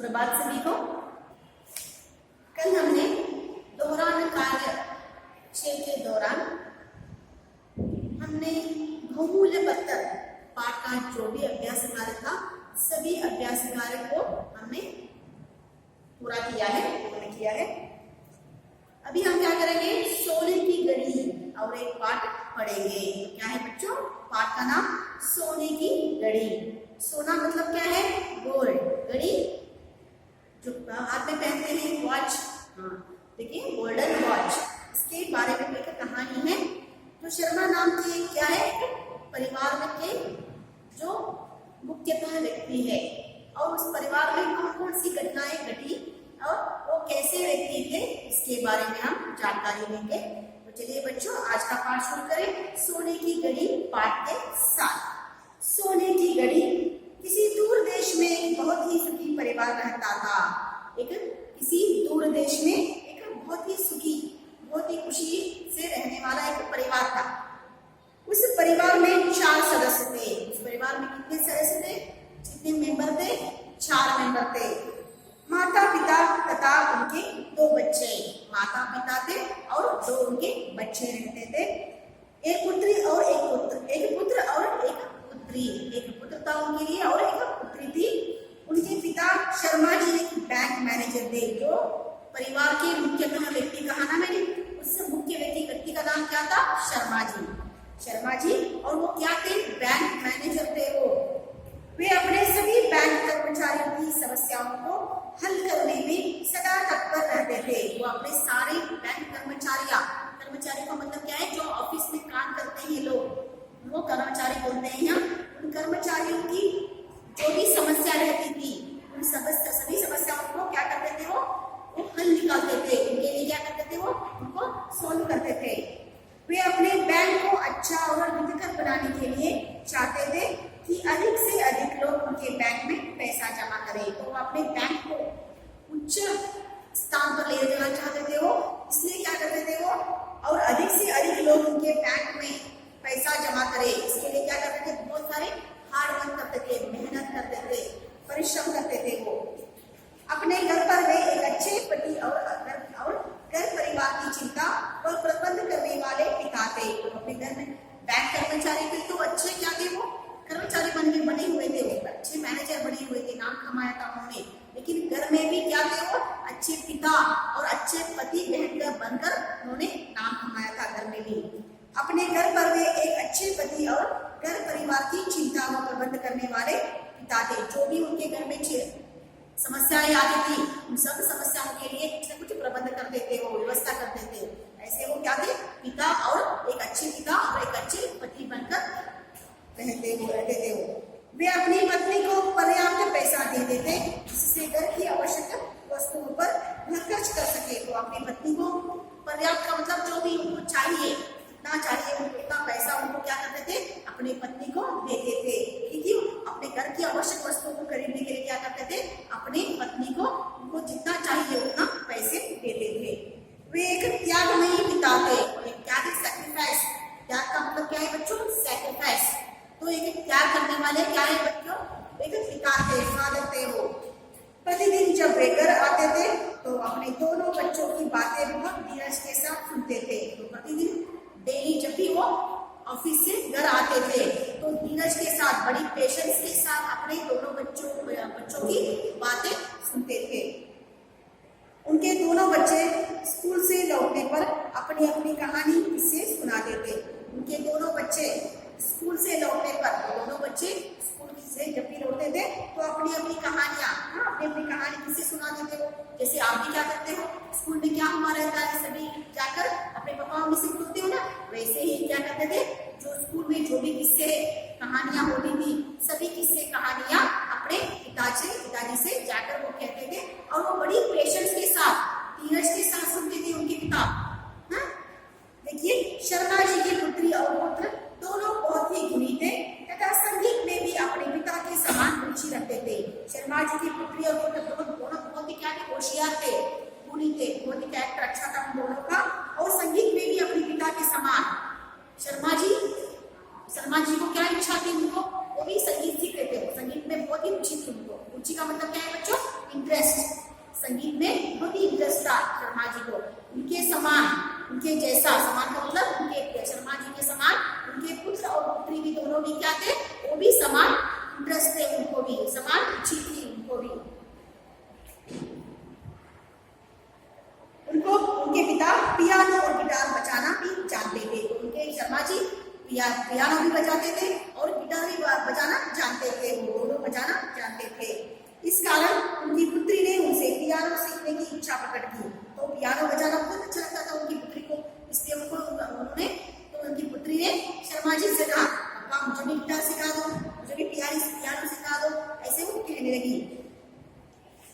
प्रभात सभी को। कल हमने दौरान कार्य 6 के दौरान हमने बहुमूल्य पत्थर पाठ का जो भी अभ्यास कार्य था सभी अभ्यास कार्य को हमने पूरा किया है। अभी हम क्या करेंगे, सोने की घड़ी और एक पाठ पढ़ेंगे। क्या है बच्चों? पाठ का नाम सोने की घड़ी। सोना मतलब क्या है? गोल्ड। घड़ी जो हाथ में पहनते हैं, वॉच। हाँ, देखिए गोल्डन वॉच। इसके बारे में एक कहानी है। जो शर्मा नाम के क्या है, परिवार में के जो मुख्यतः व्यक्ति है और उस परिवार में कौन कौन सी घटनाएं घटी और वो कैसे व्यक्ति थे, इसके बारे में हम जानकारी लेंगे। तो चलिए बच्चों, आज का पाठ शुरू करें सोने की घड़ी पाठ के साथ। सोने की घड़ी। किसी दूर देश में बहुत ही सुखी परिवार रहता था। किसी दूर देश में एक बहुत ही सुखी, बहुत ही खुशी से रहने वाला एक परिवार था। उस परिवार में 4 सदस्य थे। उस परिवार में कितने सदस्य थे? जितने मेंबर थे? 4 मेंबर थे। माता पिता तथा उनके 2 बच्चे। माता पिता थे और 2 उनके बच्चे रहते थे। एक पुत्री और एक पुत्र, एक पुत्र और एक पुत्री। एक पुत्र था उनके लिए और एक पुत्री थी। उनके पिता शर्मा जी एक बैंक मैनेजर थे। जो परिवार के मुख्यतः व्यक्ति कहा ना मैंने, उस मुख्य व्यक्ति का नाम क्या था? शर्मा जी। शर्मा जी, और वो क्या थे? बैंक मैनेजर थे वो। वे अपने सभी बैंक कर्मचारियों की समस्याओं को हल करने में सदा तत्पर रहते थे। वो अपने सारे बैंक कर्मचारी का मतलब क्या है? जो ऑफिस में काम करते हैं लोग, वो कर्मचारी बोलते हैं यहाँ। उन कर्मचारियों की जो भी समस्या रहती थी, उन सभी समस्याओं को क्या करते थे? वो हल निकालते थे। उनके लिए क्या करते थे? वो उनको सोल्व करते थे। वे अपने बैंक को अच्छा और विधिकर बनाने के लिए चाहते थे कि अधिक से अधिक लोग उनके बैंक में पैसा जमा करें। तो वो अपने बैंक को उच्च स्थान पर ले जाना चाहते थे वो, इसलिए क्या करते थे वो, और अधिक से अधिक लोग उनके बैंक में पैसा जमा करें, इसके लिए क्या करते थे? बहुत सारे हार्ड वर्क करते थे, मेहनत करते थे, परिश्रम करते थे वो। अपने घर पर वे एक अच्छे पति और घर परिवार की चिंता और प्रबंध करने वाले पिता थे। तो अपने घर में बैंक कर्मचारी थे तो अच्छे क्या थे? वो कर्मचारी बने हुए थे, वो अच्छे मैनेजर बने हुए थे, नाम कमाया था उन्होंने। लेकिन घर में भी क्या थे? वो अच्छे पिता और अच्छे पति बनकर उन्होंने नाम कमाया था घर में भी। अपने घर पर वे एक अच्छे पति और घर परिवार की चिंता और प्रबंध करने वाले पिता थे। जो भी उनके घर में समस्याएं आती थी, उन सब समस्याओं के लिए कुछ न कुछ प्रबंध करते थे, वो व्यवस्था करते थे। ऐसे वो क्या थे? पिता और एक अच्छे पिता और एक अच्छे पति बनकर रहते थे वो। वे अपनी पत्नी को पर्याप्त पैसा देते थे जिससे घर की आवश्यक वस्तुओं पर खर्च कर सके। तो अपनी पत्नी को पर्याप्त का मतलब जो भी उनको चाहिए, इतना चाहिए उनको, इतना पैसा उनको क्या करते थे? अपनी पत्नी को देते थे। क्योंकि अपने घर की आवश्यक वस्तुओं को खरीदने के लिए क्या करते थे? अपनी पत्नी को उनको जितना चाहिए उतना पैसे देते थे। वे एक त्यागमयी पिता थे। क्या थे? सैक्रिफाइस। त्याग का मतलब क्या है बच्चों? सैक्रिफाइस। तो एक त्याग करने वाले क्या है बच्चों? एक पिता थे, फादर थे वो। प्रतिदिन जब वे घर आते थे तो अपने दोनों बच्चों की बातें बहुत धीरज के साथ सुनते थे। तो प्रतिदिन डेली जब भी वो ऑफिस से घर आते थे तो धीरज के साथ, बड़ी पेशेंस के साथ अपने दोनों बच्चों की बातें सुनते थे। उनके दोनों बच्चे स्कूल से लौटने पर अपनी अपनी कहानी किस्से सुनाते थे। उनके दोनों बच्चे स्कूल से लौटने पर, दोनों बच्चे स्कूल से जब भी लौटते थे तो अपनी अपनी कहानियां, अपनी कहानी किससे सुनाते थे वो। जैसे आप भी क्या करते हो, स्कूल में क्या हुआ रहता है, सभी जाकर अपने पापा मम्मी से पूछते हो ना, वैसे ही क्या करते थे? जो स्कूल में जो भी किस्से कहानियां होती थी, सभी किस्से कहानियां अपने पिताजी से जाकर वो कहते थे और वो बड़ी पेशेंस के साथ, धीरज के साथ सुनते थे उनकी किताब। देखिए, शर्मा जी की पुत्री और पुत्र दोनों बहुत ही गुणी थे तथा संगीत में भी अपने पिता के समान रुचि रखते थे। शर्मा जी की पुत्री और पुत्र दोनों बहुत ही क्या थे? होशियार थे, गुणी थे, बहुत ही कैरेक्टर अच्छा था उन दोनों का, और संगीत में भी अपने पिता के समान। शर्मा जी को क्या इच्छा थी? उनको वो भी संगीत सीख रहे थे, संगीत में बहुत ही रुचि थी उनको। रुचि का मतलब क्या है बच्चों? इंटरेस्ट। संगीत में बहुत ही इंटरेस्ट था शर्मा जी को। उनके समान, उनके जैसा, समान का मतलब उनके, शर्मा जी के समान उनके पुत्र और पुत्री भी दोनों भी क्या थे, वो भी समान इंटरेस्ट थे, उनको भी समान रुचि थी उनको भी। उनको उनके पिता पियानो और गिटार बजाना भी जानते थे। उनके शर्मा जी पियानो भी बजाते थे और गिटार भी बजाना जानते थे, वो दोनों बजाना जानते थे। इस कारण उनकी पुत्री ने उनसे पियानो सीखने की इच्छा प्रकट की। तो पियानो बजाना बहुत अच्छा लगता था उनकी पुत्री को, इसलिए उन्होंने तो उनकी पुत्री ने शर्मा जी से कहा, पापा मुझे भी गिटार सिखा दो, मुझे भी पियानो सिखा दो, ऐसे वो कहने लगी।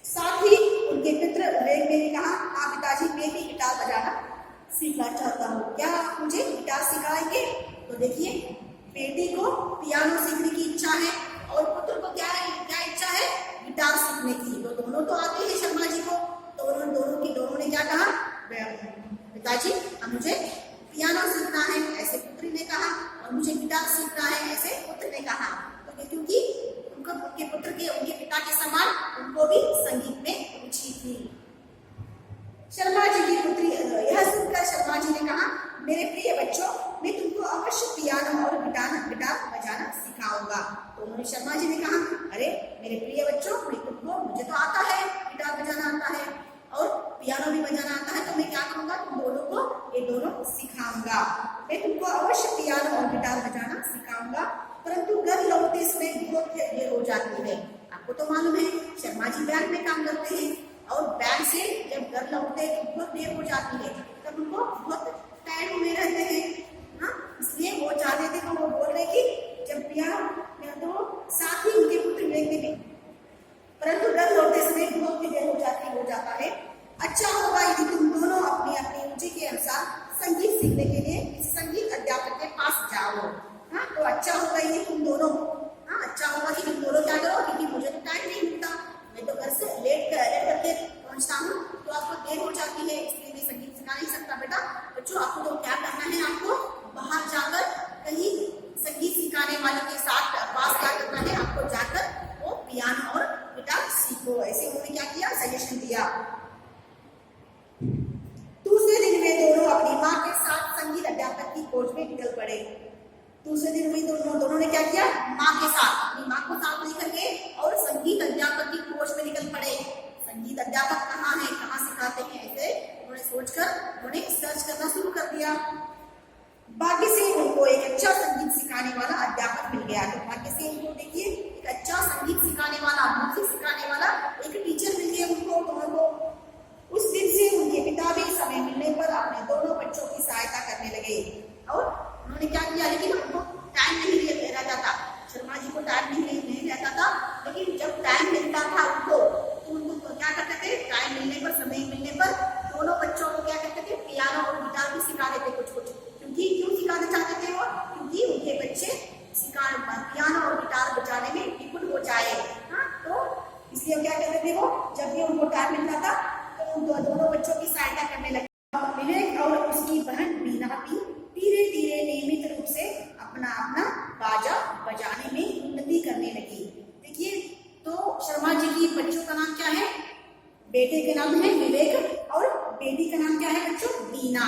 साथ ही उनके पुत्र विवेक ने भी कहा, हाँ पिताजी मैं भी गिटार बजाना सीखना चाहता हूँ, क्या आप मुझे गिटार सिखाएंगे? तो देखिए, बेटी को पियानो सीखने की इच्छा है और पुत्र को क्या इच्छा है, गिटार सीखने की। तो दोनों तो आते हैं शर्मा जी को, तो दोनों ने क्या कहा, पिताजी अब मुझे पियानो सीखना है, ऐसे पुत्री ने कहा, और मुझे गिटार सीखना है, ऐसे पुत्र ने कहा। तो क्योंकि उनके पुत्र के, उनके पिता के समान उनको भी संगीत में रुचि थी। शर्मा जी की पुत्री, यह सुनकर शर्मा जी ने कहा, मेरे प्रिय बच्चों, मैं तुमको अवश्य पियानो और गिटार बजाना सिखाऊंगा। तो उन्होंने शर्मा जी ने कहा, अरे मेरे प्रिय बच्चों, मुझे तो आता है, गिटार बजाना आता है और पियानो भी बजाना आता है, तो मैं क्या करूंगा, तुम दोनों को ये दोनों सिखाऊंगा। मैं तुमको अवश्य पियानो और गिटार बजाना सिखाऊंगा, परंतु घर लौटते समय बहुत देर हो जाती है। आपको तो मालूम है शर्मा जी बैंक में काम करते हैं और बैंक से जब घर लौटते हैं तो बहुत देर हो जाती है, तब उनको बहुत टाइम हुए रहते हैं। हाँ, इसलिए वो चाहते थे, वो बोल रहे कि जब पियानो तो साथ ही उनके पुत्र देखते थे, परंतु घर लौटते समय बहुत देर हो जाता है। अच्छा होगा यदि तुम दोनों अपनी अपनी रुचि के अनुसार संगीत सीखने के लिए किसी संगीत अध्यापक के पास जाओ। हाँ, तो अच्छा होगा यदि तुम दोनों, हाँ अच्छा होगा कि तुम दोनों क्या करो, क्योंकि मुझे तो टाइम नहीं मिलता, मैं तो घर से लेट करके पहुंचता हूँ, तो आपको देर हो जाती है, इसलिए मैं संगीत सिखा नहीं सकता। बेटा बच्चों, आपको तो क्या करना है, आपको बाहर जाकर कहीं संगीत सिखाने वाले के साथ पास क्या करना है, आपको जाकर वो पियानो और गिटार सीखो। ऐसे उन्होंने क्या किया, सजेशन दिया। दूसरे दिन वे दोनों अपनी माँ के साथ संगीत अध्यापक की खोज में निकल पड़े। दूसरे दिन वे दोनों ने क्या किया, माँ के साथ, अपनी माँ को साथ लेकर गए और संगीत अध्यापक की खोज में निकल पड़े। संगीत अध्यापक कहाँ है, कहाँ सिखाते हैं, ऐसे उन्होंने सोचकर उन्होंने सर्च करना शुरू कर दिया। भाग्य से उनको एक अच्छा संगीत सिखाने वाला अध्यापक मिल गया। तो भाग्य से उनको देखिए एक अच्छा संगीत सिखाने वाला, म्यूजिक सिखाने वाला एक टीचर मिल गया उनको, दोनों को। उस दिन से उनके पिता भी समय मिलने पर अपने दोनों बच्चों की सहायता करने लगे और उन्होंने क्या किया, लेकिन उनको टाइम नहीं रहता था, शर्मा जी को टाइम नहीं रहता था, लेकिन जब टाइम मिलता था उनको, तो उनको क्या करते थे, टाइम मिलने पर, समय मिलने पर दोनों बच्चों को क्या करते थे, पियानो और गिटार भी सिखा देते कुछ। क्यों सिखाना चाहते थे वो, क्योंकि उनके बच्चे पियानो और गिटार बजाने में निपुण हो जाए। हाँ, तो इसलिए क्या करते थे वो, जब भी उनको टाइम मिलता था तो दोनों बच्चों की सहायता करने लगे। विवेक और उसकी बहन बीना भी धीरे धीरे नियमित रूप से अपना बाजा बजाने में उन्नति करने लगी। देखिए, तो शर्मा जी की बच्चों का नाम क्या है, बेटे के नाम है विवेक और बेटी का नाम क्या है बच्चों, बीना।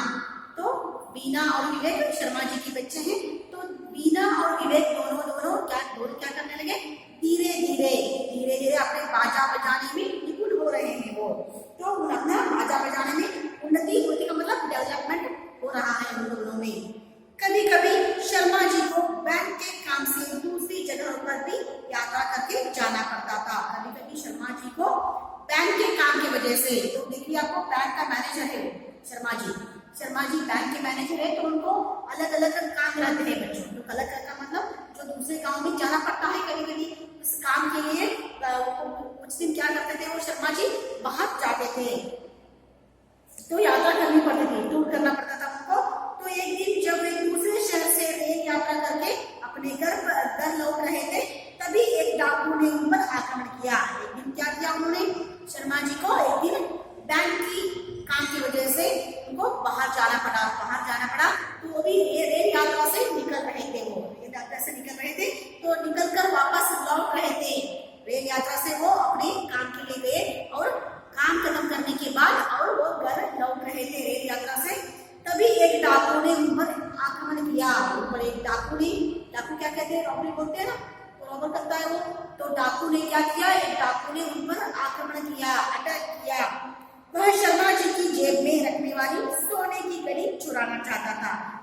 तो बीना और विवेक शर्मा जी के बच्चे हैं। तो बीना और विवेक दोनों क्या करने लगे, धीरे धीरे अपने बाजा बजाने में निपुण हो रहे हैं वो। तो अपना बाजा बजाने में उन्नति होने का मतलब डेवलपमेंट हो रहा है उन दोनों में। कभी कभी शर्मा जी को बैंक के काम से दूसरी जगह पर भी यात्रा करके जाना पड़ता था। कभी कभी शर्मा जी को बैंक के काम की वजह से, तो देखिए आपको बैंक का मैनेजर है शर्मा जी बैंक के मैनेजर है, तो उनको अलग अलग काम रहते हैं बच्चों। तो अलग का मतलब जो दूसरे गांव में जाना पड़ता है कभी कभी इस काम के लिए, कुछ दिन क्या करते थे वो शर्मा जी बाहर जाते थे, तो यात्रा करनी पड़ती थी, टूर करना पड़ता था उनको। तो एक दिन जब एक दूसरे शहर से रेल यात्रा करके अपने घर लौट रहे थे, तभी एक डाकू ने उन पर आक्रमण किया। एक दिन क्या किया उन्होंने, शर्मा जी को एक दिन बैंक की काम की वजह से उनको बाहर जाना पड़ा। तो वो भी रेल यात्रा से निकल रहे थे, तो निकलकर वापस लौट रहे थे। रेल यात्रा से वो अपने काम के लिए गए और काम खत्म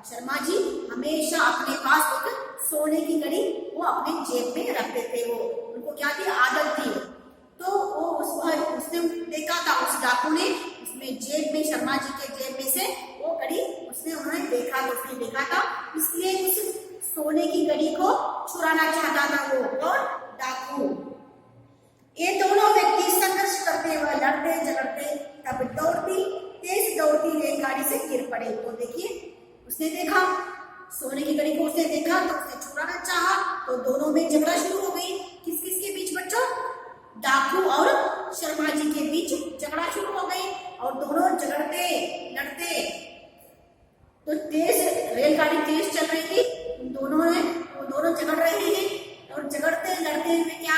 शर्मा जी हमेशा अपने पास एक सोने की घड़ी वो अपने जेब में रखते थे। वो उनको क्या थी, आदत थी। तो वो उसने देखा था, उस डाकू ने उसमें जेब में, शर्मा जी के जेब में से वो घड़ी उन्होंने देखा, तो उसने देखा था, इसलिए उस सोने की घड़ी को चुराना चाहता था वो और डाकू। ये दोनों व्यक्ति संघर्ष करते हुए लड़ते झगड़ते तब तेज दौड़ती रेलगाड़ी से गिर पड़े। तो देखिए उसने देखा सोने की घड़ी को, उसने देखा तो उसने चुराना चाहा, तो दोनों में झगड़ा शुरू हो गई। किस किस के बीच बच्चों? डाकू और शर्मा जी के बीच झगड़ा शुरू हो गई और दोनों झगड़ते लड़ते, तो रेलगाड़ी तेज चल रही थी, दोनों झगड़ रहे हैं और झगड़ते लड़ते हुए क्या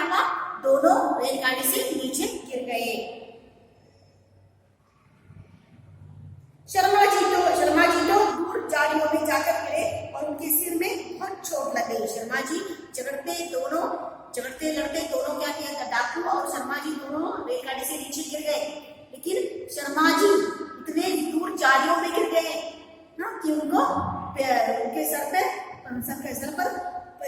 हुआ, दोनों रेलगाड़ी से नीचे गिर गए। शर्मा जी तो दूर झाड़ियों में जाकर गिरे और उनके सिर में बहुत चोट लग गई। शर्मा जी झगड़ते लड़ते दोनों क्या किया था, डाकू और शर्मा जी दोनों रेलगाड़ी से नीचे गिर गए। लेकिन शर्मा जी इतने दूर झाड़ियों में गिर गए ना कि उनके सर पर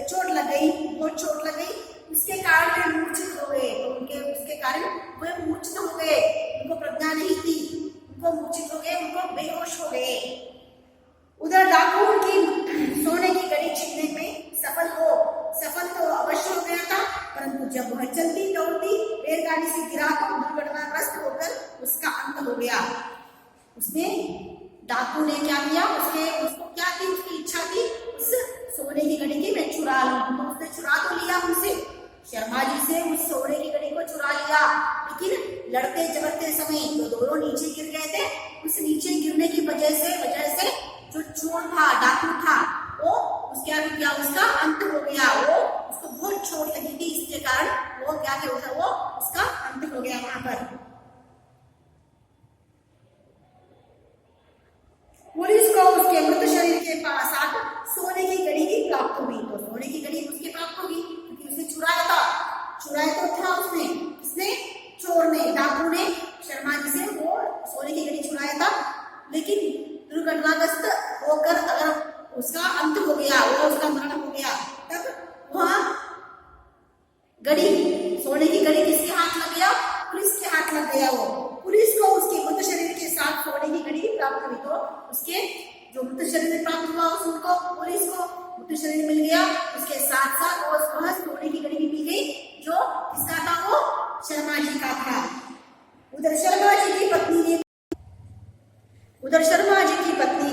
चोट लग गई, बहुत चोट लग गई। उसके कारण वे मूर्छित हो गए। तो उसके कारण वे मूर्छित हो गए, उनको प्रज्ञा नहीं थी, उनको मूर्छित हो गए, उनको बेहोश हो गए। उधर डाकू की सोने की घड़ी छीनने में सफल तो अवश्य हो गया था, परंतु जब वह चलती दौड़ती रेलगाड़ी से गिरा तो दुर्घटनाग्रस्त होकर उसका अंत हो गया। डाकू ने क्या किया, उसको क्या थी, उसकी इच्छा थी उस सोने की घड़ी की मैं चुरा लूं, तो उसने चुरा तो लिया उनसे, शर्मा जी से उस सोने की घड़ी को चुरा लिया। लेकिन लड़ते झगड़ते समय तो दोनों नीचे गिर गए थे। उस नीचे गिरने की वजह से जो चोर था, डाकू था, उसका अंत हो गया। उसको बहुत चोट लगी थी, इसके कारण उसका अंत हो गया वहां पर। पुलिस को उसके मृत शरीर के पास सोने की घड़ी की प्राप्त हुई। तो सोने की घड़ी उसके प्राप्त होगी क्योंकि उसने चुराया तो था उसने, किसने? चोर ने, डाकू ने शर्मा जी से वो सोने की घड़ी चुराया था। लेकिन दुर्घटनाग्रस्त होकर अगर उसका अंत हो गया, उसका मरण हो गया, तब वह सोने की घड़ी किसके हाथ लग गया? पुलिस के हाथ लग गया। वो पुलिस को उसके मृत शरीर के साथ सोने की घड़ी प्राप्त हुई। तो उसके जो मृत शरीर प्राप्त हुआ उनको, पुलिस को मृत शरीर मिल गया, उसके साथ साथ वह सोने की घड़ी भी मिल गई जो किसका था? वो शर्मा जी का था। उधर शर्मा जी की पत्नी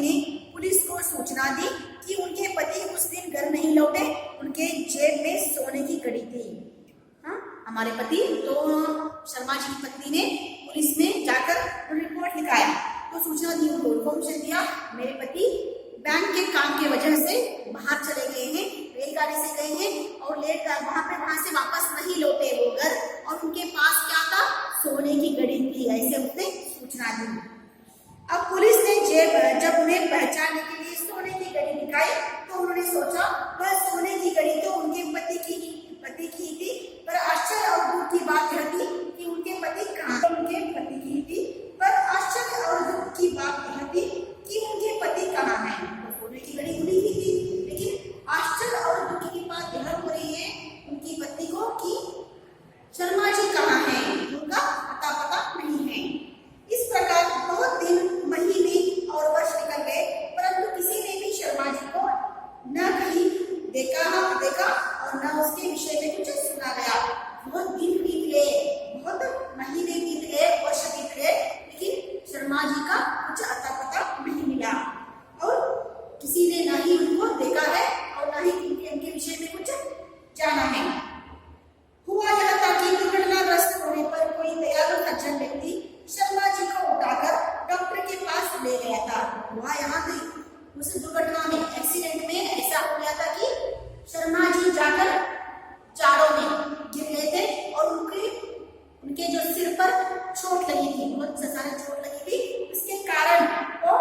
ने पुलिस को सूचना दी कि उनके पति उस दिन घर नहीं लौटे, उनके जेब में सोने की घड़ी थी। हमारे पति, तो शर्मा जी की पत्नी ने पुलिस में जाकर रिपोर्ट लिखाया, तो सूचना दी, उनको इन्फॉर्मेशन दिया, मेरे पति बैंक के काम की वजह से बाहर चले गए हैं, रेलगाड़ी से गए हैं और वहां से वापस नहीं लौटे वो घर, और उनके पास क्या था? सोने की घड़ी थी, ऐसे उसने सूचना दी। अब पुलिस ने जब उन्हें पहचानने के लिए सोने की घड़ी दिखाई, तो उन्होंने सोचा वह सोने की घड़ी तो उनके पति की थी, पर आश्चर्य और दुख की बात यह थी कि उनके पति कहाँ? उनके पति की थी, पर आश्चर्य और दुख की बात यह थी कि उनके पति कहाँ हैं? तो सोने की घड़ी उन्हीं की थी, लेकिन आश्चर्य और दुख की बात यह हो रही है उनकी पत्नी को कि शर्मा जी कहाँ हैं, उनका पता नहीं है। इस प्रकार बहुत दिन, महीने और वर्ष निकल गए, परंतु किसी ने भी शर्मा जी को न कहीं देखा और न उसके विषय में कुछ सुना गया। बहुत दिन बीत गए, बहुत महीने बीत गए, वर्ष बीत गए, लेकिन शर्मा जी का कुछ अता पता नहीं मिला और किसी ने न ही उनको देखा है और न ही उनके विषय में कुछ जाना है। हुआ यह था कि दुर्घटनाग्रस्त होने पर कोई दयालु सज्जन व्यक्ति शर्मा जी को उठाकर डॉक्टर के पास ले गया था। हुआ यहाँ थी उस दुर्घटना में, एक्सीडेंट में ऐसा हो गया था कि शर्मा जी जाकर चारों में गिर गए थे और उनके जो सिर पर चोट लगी थी, बहुत सारी चोट लगी थी, उसके कारण वो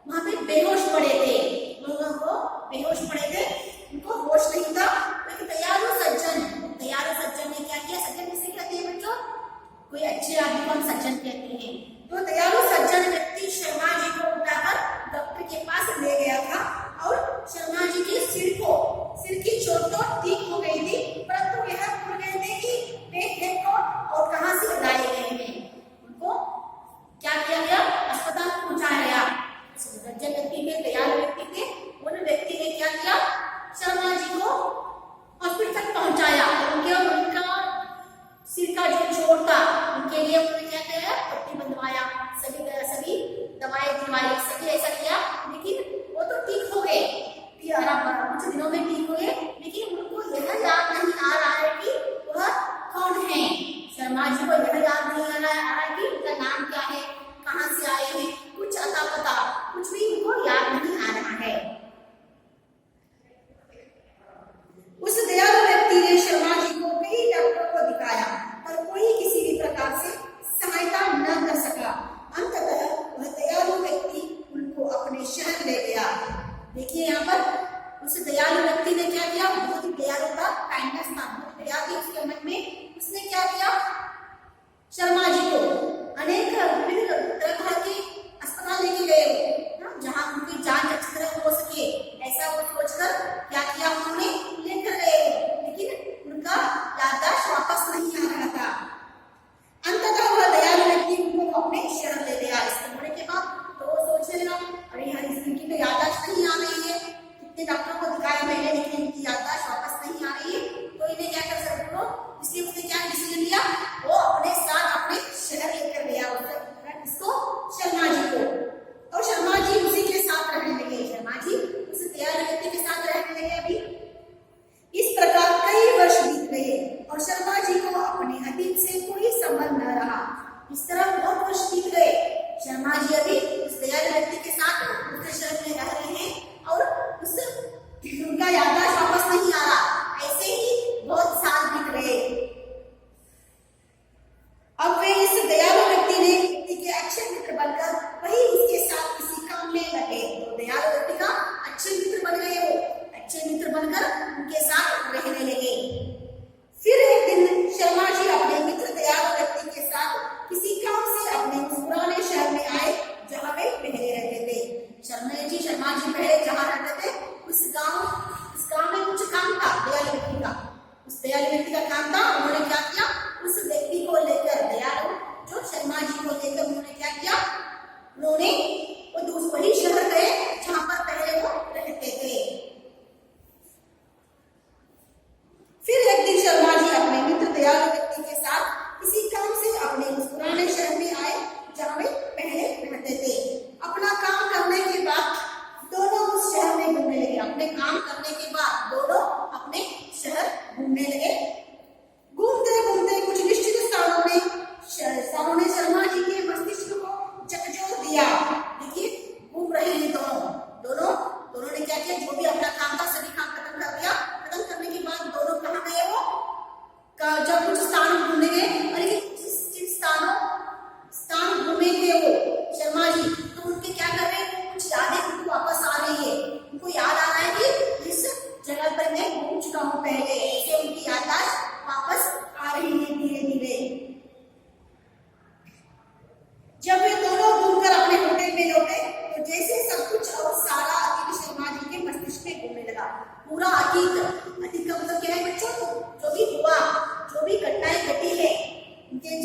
वहां पे बेहोश पड़े थे, उनको होश नहीं था। लेकिन दयालु सज्जन ने क्या किया? सज्जन किसे कहते हैं बच्चों? कोई अच्छे आदमी को हम सज्जन कहते हैं। तो दयालु सज्जन व्यक्ति शर्मा जी को उठाकर डॉक्टर के पास ले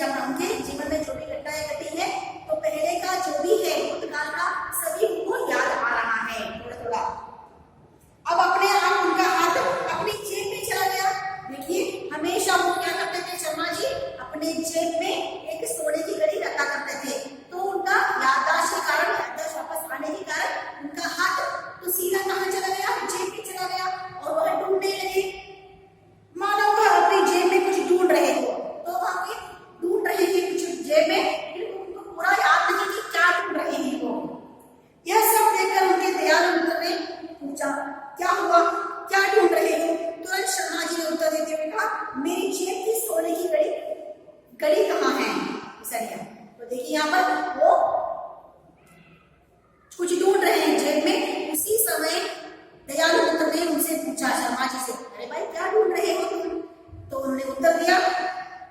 जब उनके जीवन में जो भी घटनाएं घटी है तो पहले का जो भी है भूतकाल का सभी उनको याद आ रहा है थोड़ा थोड़ा। अब अपने आप उनका हाथ अपनी जेब में चला गया। देखिए हमेशा वो क्या करते थे शर्मा जी, अपने जेब में एक सोने की घड़ी रखा करते थे। तो उनका याददाश्त के कारण, याददाश्त वापस आने के कारण उनका हाथ तो सीधा कहाँ चला गया, जेब में चला गया और वह ढूंढने लगे। मानो वह अपनी जेब में कुछ ढूंढ रहे हो, तो वह ढूंढ रहे थे कुछ जेब में, लेकिन उनको पूरा याद नहीं कि क्या ढूंढ रहे हैं वो। यह सब देखकर उनके दयालु मित्र ने पूछा, क्या हुआ, क्या ढूंढ रहे हो? तुरंत शर्मा जी ने उत्तर देते हुए कहा, मेरी जेब की सोने की घड़ी कहाँ है? तो देखिए यहाँ पर वो कुछ ढूंढ रहे हैं जेब में। उसी समय दयालु मित्र ने उनसे पूछा शर्मा जी से, अरे भाई क्या ढूंढ रहे हो तुम? तो उन्होंने उत्तर दिया,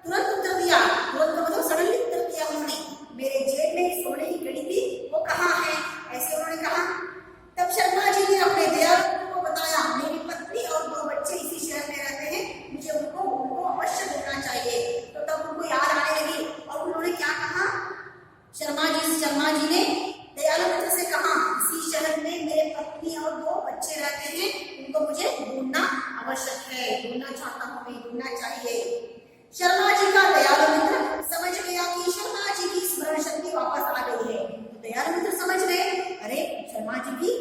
तुरंत उत्तर दिया, तुरंत मतलब सडनली उत्तर दिया उन्होंने, मेरे जेब में सोने की घड़ी थी, वो कहाँ है? ऐसे उन्होंने कहा। तब शर्मा जी ने अपने दयालु को बताया, मेरी पत्नी और 2 बच्चे इसी शहर में रहते हैं, मुझे उनको अवश्य ढूंढना चाहिए। तो तब उनको याद आने लगी और उन्होंने क्या कहा, शर्मा जी ने दयालु मित्र से कहा, इसी शहर में मेरे पत्नी और 2 बच्चे रहते हैं, उनको मुझे ढूंढना आवश्यक है, ढूंढना चाहता हूँ, मैं ढूंढना चाहिए। शर्मा जी का दयालु मित्र समझ गया कि शर्मा जी की स्मरण शक्ति वापस आ गई है। तो दयालु मित्र समझ गए, अरे शर्मा जी की,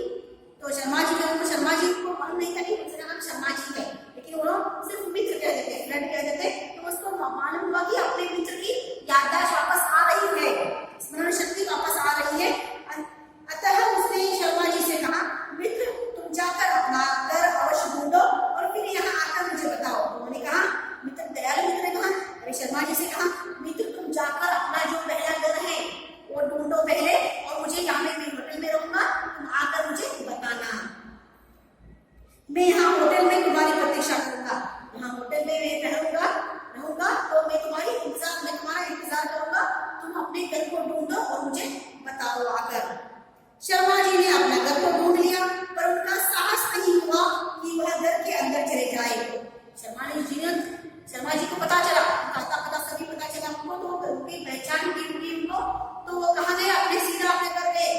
तो शर्मा जी को मालूम नहीं था कि उनका नाम शर्मा जी है, लेकिन वो सिर्फ मित्र कह देते, फ्रेंड कह देते, तो उसको मालूम हुआ कि अपने मित्र की याददाश्त वापस आ रही है, स्मरण शक्ति वापस आ रही है। अतः उसने शर्मा जी से कहा, मित्र तुम जाकर अपना घर अवश्य ढूंढो और फिर यहाँ आकर मुझे बताओ। तो उन्होंने कहा, दयालु मित्र ने कहा, अरे शर्मा जी से कहा, मित्र तुम जाकर अपना जो पहला घर है वो ढूंढो पहले, और मुझे यहाँ मैं होटल में रहूंगा, तुम आकर मुझे बताना, मैं यहाँ होटल में तुम्हारी प्रतीक्षा करूंगा, यहाँ होटल में मैं रहूंगा, तो मैं तुम्हारा इंतजार करूंगा, तुम अपने घर को ढूंढो और मुझे बताओ आकर। शर्मा जी ने अपना घर को ढूंढ लिया, पर उनका साहस नहीं हुआ कि वह घर के अंदर चले जाए। शर्मा जी को पता चला, सभी पता चला उनको, तो उनकी पहचान हुई उनको, तो वो कहाँ गए, अपने सीधा अपने घर गए।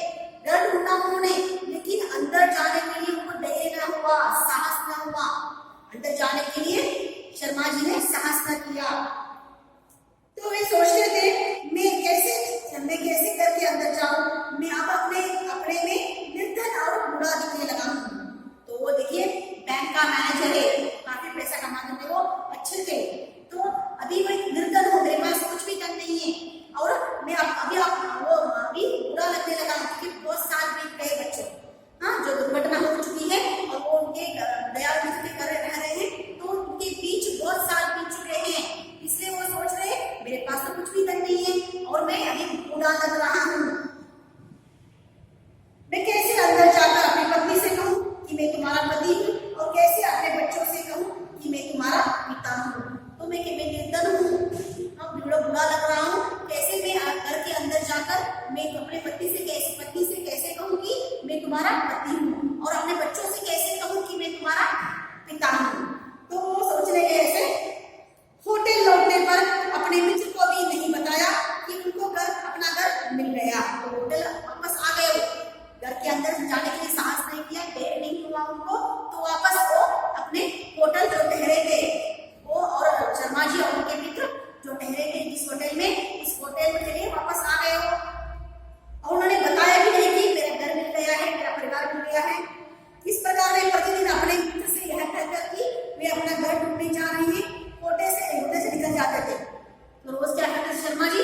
घर ढूंढा उन्होंने, लेकिन अंदर जाने के लिए उनको धैर्य न हुआ, साहस न हुआ। अंदर जाने के लिए शर्मा जी ने साहस न किया। तो वे सोचते थे, मैं कैसे घर के अंदर जाऊं, मैं अब अपने में निर्धन और बूढ़ा दिखने लगा हूँ। तो वो देखिए बैंक का मैनेजर है, काफी पैसा कमाते थे, वो अच्छे थे, तो अभी मैं निर्धन हूँ, मेरे पास कुछ भी धन नहीं है, और मैं अभी बुरा लगने लगा क्योंकि बहुत साल बीत गए बच्चों, हाँ, जो दुर्घटना हो चुकी है और वो उनके दयालु मित्र के घर रह रहे हैं, तो उनके बीच बहुत साल बीत चुके हैं, इसलिए वो सोच रहे हैं मेरे पास तो कुछ भी धन नहीं है और मैं अभी बुरा लग रहा हूँ। मैं कैसे अंदर जाकर अपनी पत्नी से कहूँ कि मैं तुम्हारा पति हूँ, और कैसे अपने बच्चों से कहूँ कि मैं तुम्हारा पिता हूँ, तो मैं निर्धन हूँ, बुरा लग रहा हूँ, कैसे मैं घर के अंदर जाकर मैं अपने पति से कैसे कहूँ कि मैं तुम्हारा पति हूँ, और अपने बच्चों से कैसे कहूँ कि मैं तुम्हारा पिता हूँ। तो वो सोचने गए ऐसे। होटल लौटने पर अपने मित्र को भी नहीं बताया कि उनको अपना घर मिल गया, तो होटल वापस आ गए। घर के अंदर जाने के लिए साहस नहीं किया, धैर्य नहीं हुआ उनको, तो वापस वो अपने होटल जो ठहरे थे, वो और शर्मा जी और उनके मित्र जो ठहरे थे जिस होटल में, उस होटल में चलिए वापस आ गए हो, और उन्होंने बताया भी नहीं कि मेरा घर मिल गया है, मेरा परिवार मिल गया है। इस प्रकार वे प्रतिदिन अपने मित्र से यह कहकर कि वे अपना घर ढूंढने जा रहे हैं, होटल से निकल जाते थे। तो रोज क्या करते थे शर्मा जी,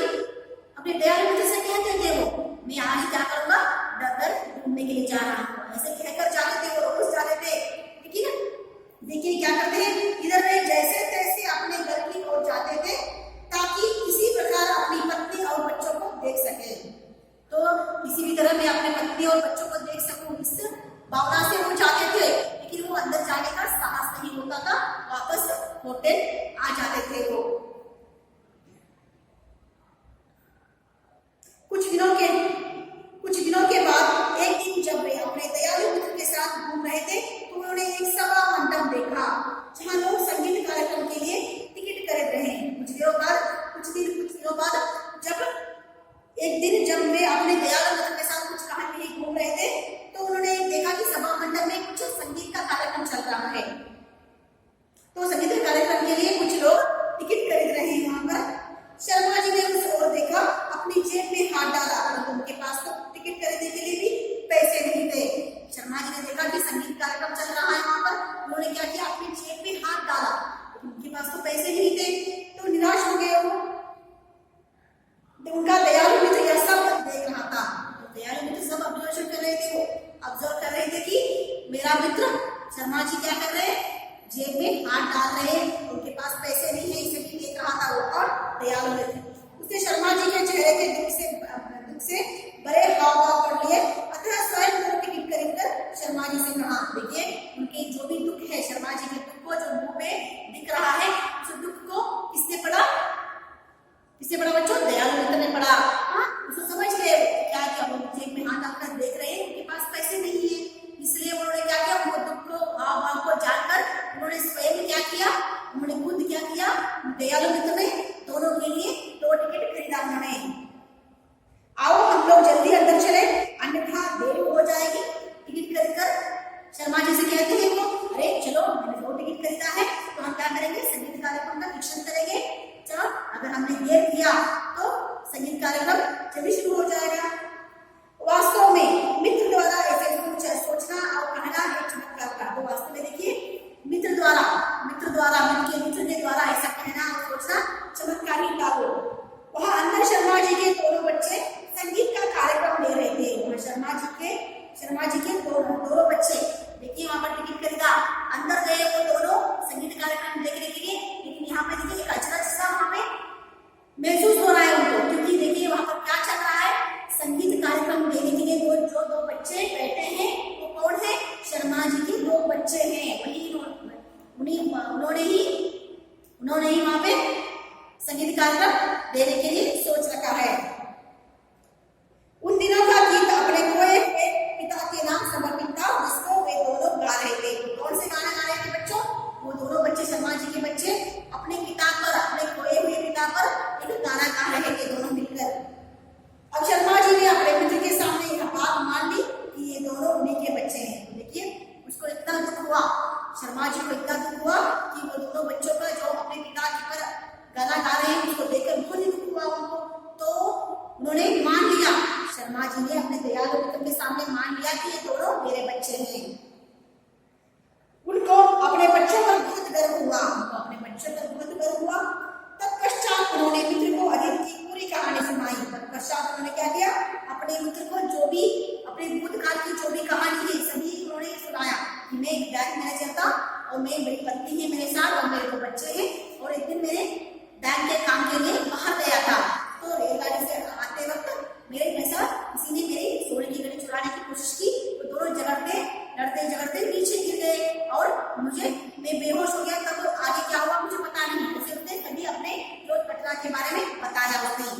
अपने दयालु मित्र से कहते थे, वो मैं आज क्या करूंगा, घर ढूंढने के लिए जा रहा हूँ, ऐसे कहकर जाते थे, वो रोज जाते थे। देखिए क्या करते हैं, इधर वे जैसे तैसे अपने घर की ओर जाते थे ताकि किसी प्रकार अपनी पत्नी और बच्चों को देख सके, तो किसी भी तरह मैं अपने पत्नी और बच्चों को देख सकूं, इस भावना से वो जाते थे, लेकिन वो अंदर जाने का साहस नहीं होता था, वापस होटल आ जाते थे वो। एक दिन जब वे अपने दयालु मित्र के साथ कुछ कहां कहीं घूम रहे थे तो उन्होंने देखा कि सभा मंडप में कुछ संगीत का कार्यक्रम चल रहा है। तो संगीत के कार्यक्रम के लिए कुछ लोग टिकट खरीद रहे हैं वहां पर। शर्मा जी ने उस ओर देखा, अपनी जेब में हाथ डाला, परंतु उनके पास तो टिकट खरीदने के लिए भी पैसे नहीं थे। शर्मा जी ने देखा कि संगीत कार्यक्रम चल रहा है वहां पर, उन्होंने क्या किया, अपनी जेब में हाथ डाला, उनके पास तो पैसे ही नहीं थे। तो निराश हो गए वो। उनका दयालु मित्र यह सब देख रहा था। तो दयालु मित्र सब ऑब्जर्वेशन कर रहे थे, वो ऑब्जर्व कर रहे थे कि मेरा मित्र शर्मा जी क्या कर रहे हैं, जेब में हाथ डाल रहे हैं, उनके पास पैसे नहीं है, इसे भी देख रहा था वो। और दयालु मित्र उसने शर्मा जी के चेहरे के दुख से बड़े हाव भाव कर लिए, अतः स्वयं को टिकट खरीदकर शर्मा जी से कहा। देखिए उनके जो भी दुख है, शर्मा जी के दुख को जो मुंह में दिख रहा है, उस दुख को किसने पढ़ा, किसने पढ़ा बच्चों, दयालु मित्र ने पढ़ा। उसको समझ गए क्या किया, वो जेब में हाथ डालकर देख रहे हैं, उनके पास पैसे नहीं है, इसलिए उन्होंने क्या किया, वो दुख को हाव भाव को जानकर उन्होंने स्वयं क्या किया, उन्होंने खुद क्या किया, दयालु मित्र ने दोनों के लिए 2 टिकट खरीदा उन्होंने। आओ हम लोग जल्दी अंदर चले, अन्यथा देर हो जाएगी। टिकट खरीदकर शर्मा जी से कहते हैं वो, अरे चलो मैंने 2 टिकट खरीदा है, तो हम क्या करेंगे, संगीत कार्यक्रम का वीक्षण करेंगे। चलो अगर हमने देर किया तो संगीत कार्यक्रम जल्दी शुरू हो जाएगा। वास्तव में मित्र द्वारा ऐसे कुछ सोचना और कहना है चमत्कार का। तो वास्तव में देखिए मित्र द्वारा मित्र के द्वारा ऐसा कहना और सोचना चमत्कार ही था। वो वहाँ अंदर शर्मा जी के दोनों बच्चे संगीत का कार्यक्रम ले रहे थे। वहाँ शर्मा जी के दोनों बच्चे, देखिए वहाँ पर टिकट खरीदा, अंदर गए वो दोनों संगीत कार्यक्रम देखने के लिए। लेकिन यहाँ पे देखिए एक अचरज सा वहाँ पे महसूस हो रहा है उनको, क्योंकि देखिए वहाँ पर क्या चल रहा है, संगीत कार्यक्रम देने के लिए जो 2 बच्चे बैठे हैं वो कौन है, शर्मा जी के 2 बच्चे हैं। वही उन्होंने ही वहाँ पे संगीत कार्यक्रम देने के लिए सोच रखा है। उन दिनों का गीत अपने खोए हुए पिता के नाम समर्पित था, जिसको वे दोनों गा रहे थे। कौन से गाना गा रहे थे बच्चों, वो दोनों बच्चे शर्मा जी के बच्चे अपने पिता पर, अपने खोए हुए पिता पर एक गाना गा रहे थे दोनों मिलकर। अब शर्मा जी ने अपने मित्र के सामने यह बात मान ली कि ये दोनों उन्हीं के बच्चे हैं। देखिए उसको इतना दुख हुआ, शर्मा जी को इतना दुख हुआ कि वो दोनों बच्चों का जो अपने पिता के पर गाना गा रहे हैं उसको देखकर बहुत ही दुख हुआ उनको। तो उन्होंने मान लिया, शर्मा जी ने अपने दयालु मित्र के सामने मान लिया कि ये दोनों मेरे बच्चे हैं। उनको अपने बच्चों पर बहुत गर्व हुआ। तत्पश्चात उन्होंने मित्र को अदिति की पूरी कहानी सुनाई। तत्पश्चात उन्होंने क्या किया, अपने मित्र को जो भी अपने भूतकाल की जो भी कहानी है सभी उन्होंने सुनाया कि मैं एक बैंक मैनेजर था और मेरी पत्नी है मेरे साथ और मेरे 2 बच्चे हैं, और एक दिन मेरे बैंक के काम के लिए बाहर गया था, तो रेलगाड़ी से आते वक्त मेरे साथ किसी ने मेरी सोने की घड़ी चुराने की कोशिश की, तो दोनों लड़ते नीचे गिर गए और मैं बेहोश हो गया। तब आगे क्या हुआ मुझे पता नहीं, उसने कभी अपने रोज घटना के बारे में बताया वो नहीं।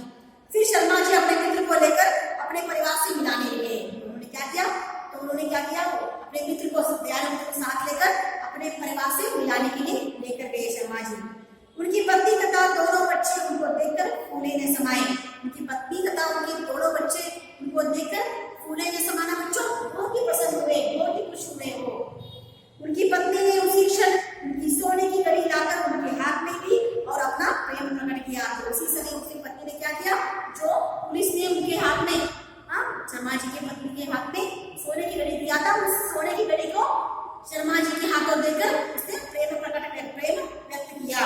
फिर शर्मा जी अपने मित्र को लेकर अपने परिवार से मिलाने गए। उन्होंने क्या किया, अपने मित्र को दयालु मित्र को साथ लेकर अपने परिवार से मिलाने के लिए लेकर गए शर्मा जी। उनकी पत्नी तथा दोनों बच्चे उनको देखकर फूले न समाये। उनकी पत्नी तथा उनके दोनों बच्चे उनको देखकर फूले न समाना बच्चों बहुत ही पसंद हुए, बहुत ही खुश हुए वो। उनकी पत्नी ने उसी क्षण उनकी सोने की घड़ी लाकर उनके हाथ में दी और अपना प्रेम प्रकट किया। तो उसी समय उसकी पत्नी ने क्या किया, जो पुलिस ने उनके हाथ में, शर्मा जी की पत्नी के हाथ में सोने की घड़ी दिया था, उस सोने की घड़ी को शर्मा जी के हाथों देकर उसने प्रेम व्यक्त किया।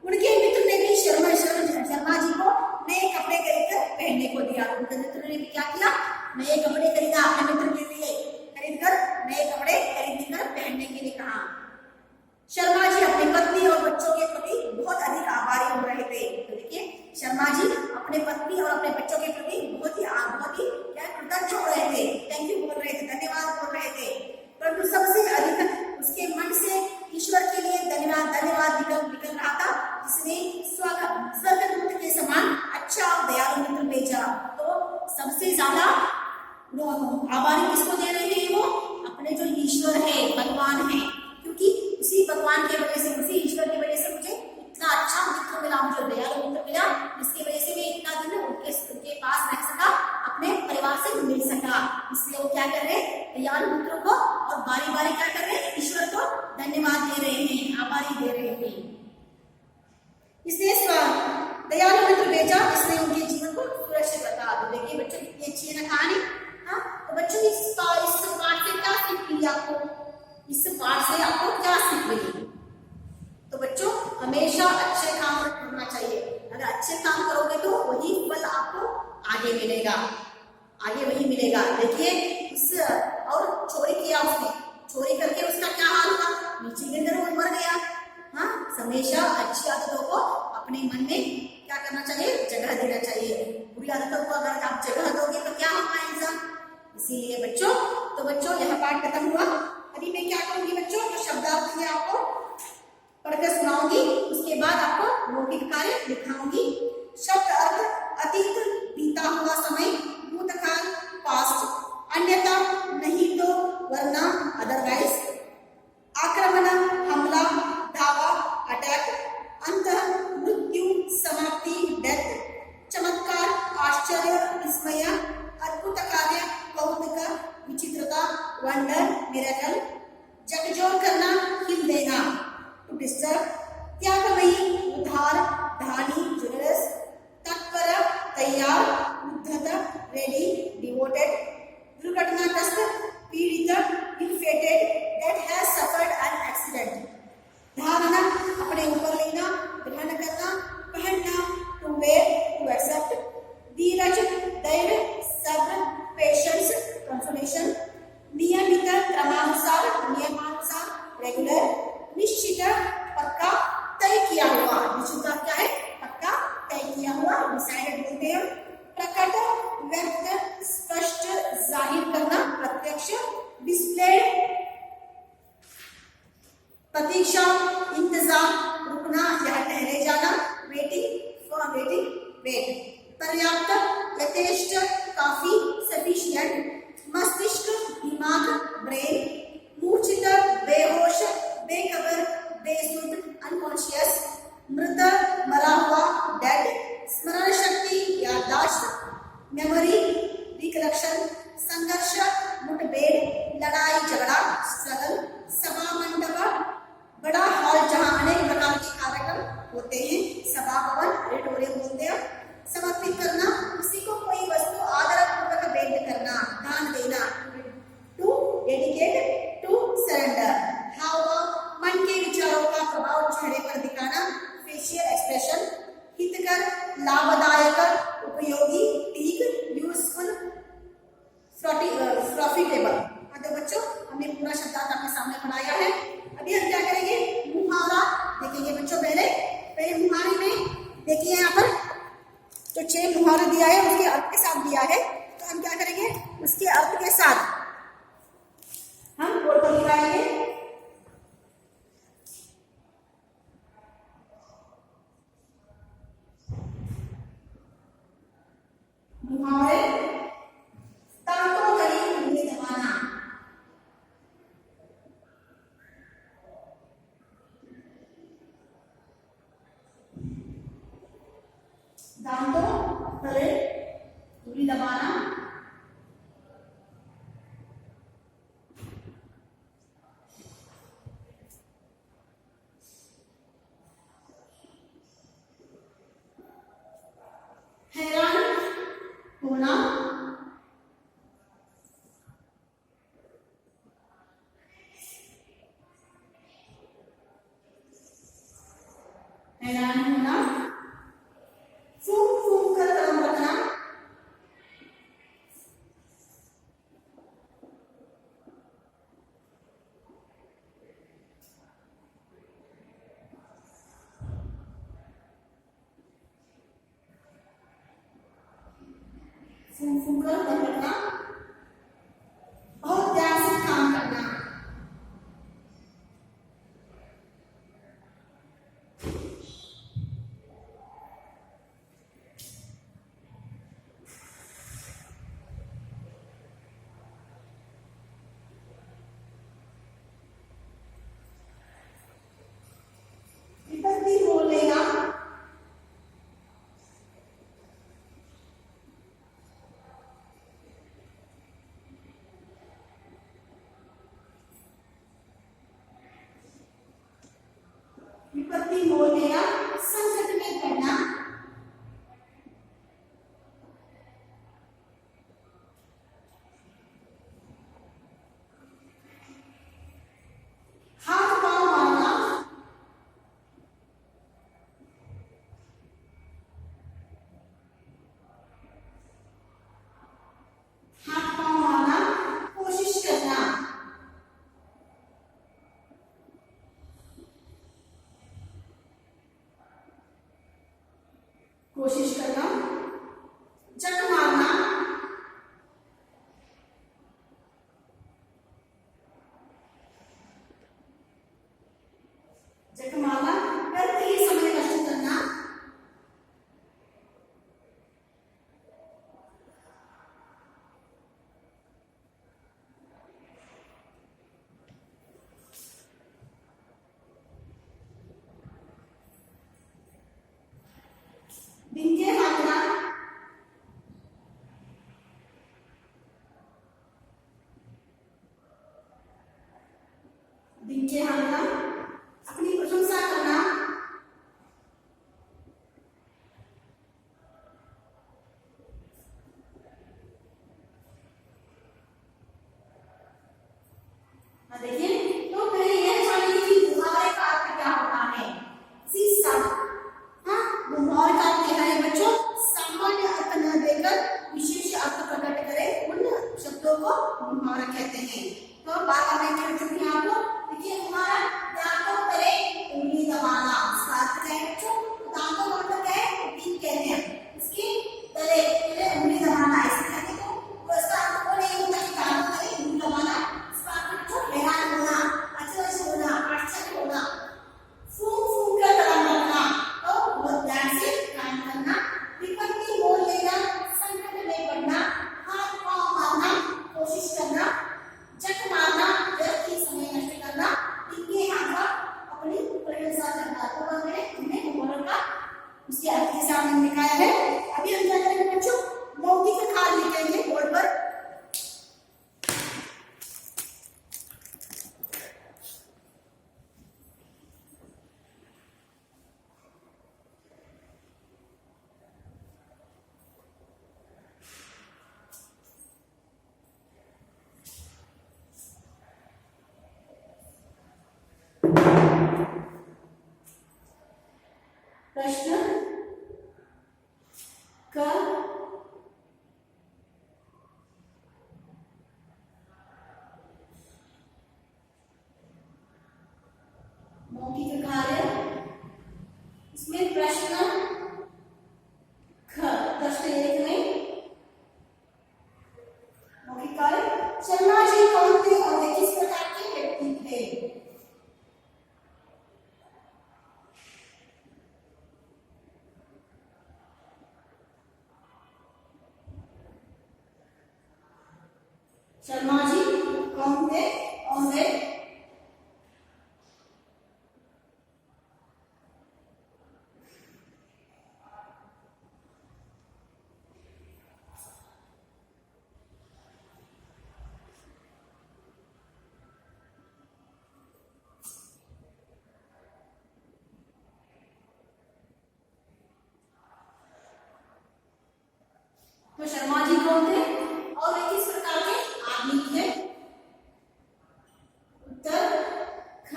उनके मित्र ने भी शर्मा जी को नए कपड़े खरीदकर पहनने को दिया। उनके मित्र ने भी क्या किया, नए कपड़े खरीदा अपने मित्र के लिए, खरीदकर नए कपड़े खरीदकर पहनने के लिए कहा। शर्मा जी अपनी पत्नी और बच्चों के प्रति बहुत अधिक आभारी हो रहे थे। तो देखिए शर्मा जी अपने पत्नी और अपने बच्चों के प्रति बहुत ही क्या कृतज्ञ हो रहे थे, थैंक यू बोल रहे थे, धन्यवाद बोल रहे थे। परंतु सबसे अधिक उसके मन से ईश्वर के लिए धन्यवाद निकल रहा था, जिसने स्वर्गदूत के समान अच्छा और दयालु मित्र भेजा। तो सबसे ज्यादा आभारी किसको दे रहे हैं, वो अपने जो ईश्वर है, भगवान है, क्योंकि उसी भगवान की वजह से, उसी ईश्वर की वजह से मुझे इतना अच्छा मित्र मिला, मुझे दयालु मित्र मिला, जिसकी वजह से मैं इतना दिन इसने दयालु मित्र भेजा, इसने उनके जीवन को सुरक्षित रखा। तो देखिए बच्चों कितनी अच्छी है ना कहानी। हाँ, तो बच्चों इस पाठ से क्या सीख मिली आपको? इस पाठ से आपको क्या सीख मिली? तो बच्चों हमेशा अच्छे काम करना चाहिए। अगर अच्छे काम करोगे तो वही फल आपको आगे मिलेगा, आगे वही मिलेगा। देखिए उस और चोरी किया उसने, चोरी करके उसका क्या हाल हुआ? नीचे गिर कर वो मर गया। हाँ, हमेशा अच्छी आदतों को अपने मन में क्या करना चाहिए? जगह देना चाहिए। बुरी आदतों को अगर आप जगह दोगे तो क्या होगा इंसान? इसीलिए बच्चों, तो बच्चों यह पाठ खत्म हुआ। अभी मैं क्या करूंगी बच्चों, जो शब्दार्थ है आपको पढ़कर सुनाऊंगी, उसके बाद आपको मौखिक कार्य लिखाऊंगी। शब्द अर्थ: अतीत बीता हुआ समय, भूतकाल पास्ट, अन्यथा नहीं तो वरना अदरवाइज, आक्रमण हमला, धावा अटैक, अंत मृत्यु समाप्ति डेथ, चमत्कार आश्चर्य विस्मय, अद्भुत कार्य कौतुक विचित्रता वंडर मिरेकल, जगजोर करना हिल देना, टू डिस्टर्ब, त्यागमयी उद्धार धानी जुनरस, तत्पर तैयार, उद्धत रेडी डिवोटेड, दुर्घटनाग्रस्त पीड़ित ill fated, that has suffered an accident, धारणा अपने ऊपर लेना, ग्रहण करना, पहनना, टू वेयर टू एक्सेप्ट, धीरज धैर्य सब्र पेशेंस कंसोलेशन, नियमित क्रमानुसार नियमानुसार रेगुलर, निश्चित पक्का तय किया हुआ, निश्चित क्या है? पक्का तय किया हुआ, डिसाइडेड बोलते हैं। प्रकट व्यक्त स्पष्ट जाहिर करना, प्रत्यक्ष डिस्प्लेड, प्रतीक्षा इंतजार रुकना या ठहरे जाना, वेटिंग फॉर वेटिंग वेट, पर्याप्त यथेष्ट काफी सफिशिएंट, मस्तिष्क दिमाग ब्रेन, मूर्छित बेहोश बेखबर बेसुध अनकॉन्शियस, मृत मरा हुआ डेड, स्मरण शक्ति याददाश्त, मेमोरी रिकलेक्शन, संघर्ष मुठभेड़ लड़ाई झगड़ा स्ट्रगल, सभा मंडप बड़ा हॉल जहां अनेक प्रकार के कार्यक्रम होते हैं, सभा भवन ऑडिटोरियम बोलते हैं। समर्पित करना, किसी को कोई वस्तु आदरपूर्वक भेंट करना, दान देना, टू डेडिकेट टू सरेंडर, हावभाव मन के विचारों का प्रभाव चेहरे पर दिखाना, फेशियल एक्सप्रेशन, हितकर लाभदायक उपयोगी टीक यूजफुल प्रॉफिटेबल। तो बच्चों हमने पूरा शब्दार्थ आपके सामने पढ़ाया है। अभी हम क्या करेंगे? मुहावरा देखेंगे बच्चों। पहले मुहावरे में देखिए यहाँ पर जो 6 मुहावरे दिया है उसके अर्थ के साथ दिया है, तो हम क्या करेंगे? उसके अर्थ के साथ हम बोर्ड पर लिखाएंगे। मुहावरे: दांतों गली उंगली दबाना, दांतों तले उंगली दबाना, हैरान होना, हैरान होना, फूंक फूंक कर कदम रखना, फूंक फूंक कर कदम रखना, बहुत ध्यान से काम करना, विपत्ति मोल लेना, विपत्ति मोल लेना, संकट में बात हमने कर चुकी है आपको। देखिए हमारा दांतों पर उंगली दबाना, इसका अर्थ क्या है बच्चों? दांतों का मतलब क्या है? टीथ कहते हैं। इसके तले पहले उंगली दबाना, ऐसे कहते तो इसका अर्थ वो नहीं होता कि दांतों तले उंगली दबाना। इसका अर्थ जो हैरान होना, अच्छे से होना, आश्चर्य होना, फूंक फूंक कर कदम रखना, तो बहुत ध्यान से काम करना, विपत्ति मोल लेना, संकट में पड़ना, हाथ पांव मारना, कोशिश करना, जट मारना, व्यर्थ ही समय नष्ट करना, इनके यहाँ का अपनी प्रशंसा करना। तो हमने होमवर्क का उसके अर्थ के सामने लिखाया है। अभी हम क्या करेंगे बच्चों? मौखिक खाल लिखेंगे बोर्ड पर। प्रश्न क मौखिक कार्य, इसमें प्रश्न ख प्रश्न एक में मौखिक कार्य, शर्मा जी कौन थे और वे किस प्रकार के व्यक्ति थे? शर्मा जी कौन थे और वे तो शर्मा जी कौन थे और वे किस प्रकार के आदमी थे? उत्तर ख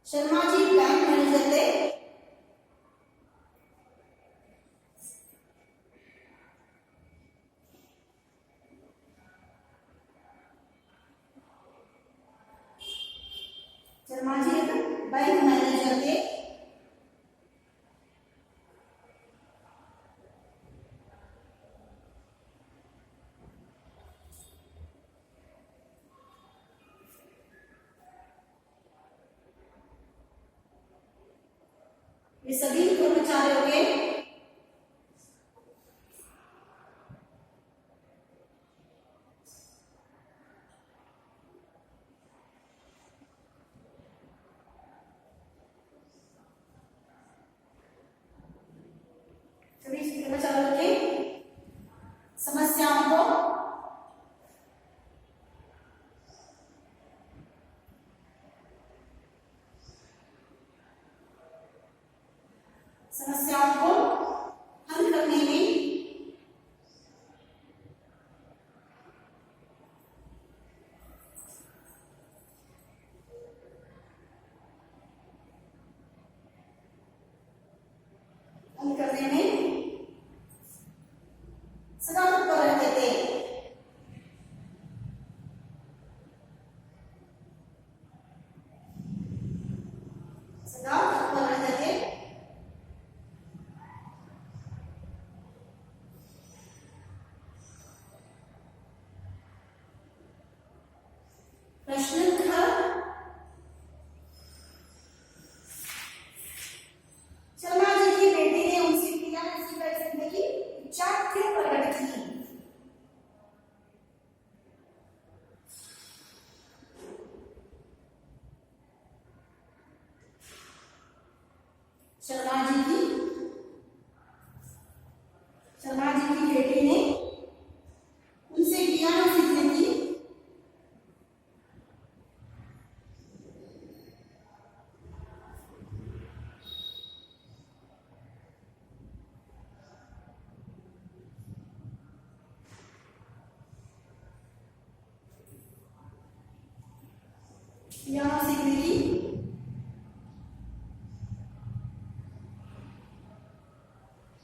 शर्मा जी बैंक मैनेजर थे। शर्मा जी एक बैंक मैनेजर थे। ये सभी कर्मचारियों के समस्याओं को हल करने में सदा तत्पर रहते थे। सदा तत्पर रहते थे। प्रश्न ख शर्मा जी की बेटी ने उनसे बिना किसी परिस्थिति की इच्छा क्यों प्रकट की? शर्मा जी की बेटी ने उनसे ज्ञान सीखने की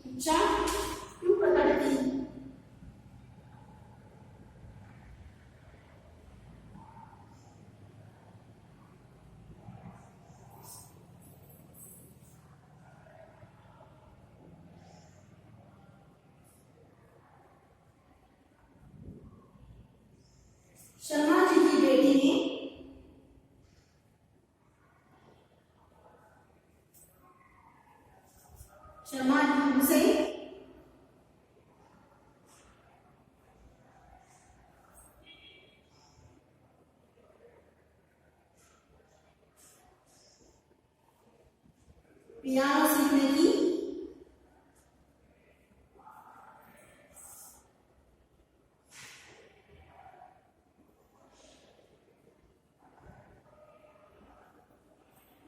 इच्छा क्यों प्रकट शर्मा से पियानो सीखने की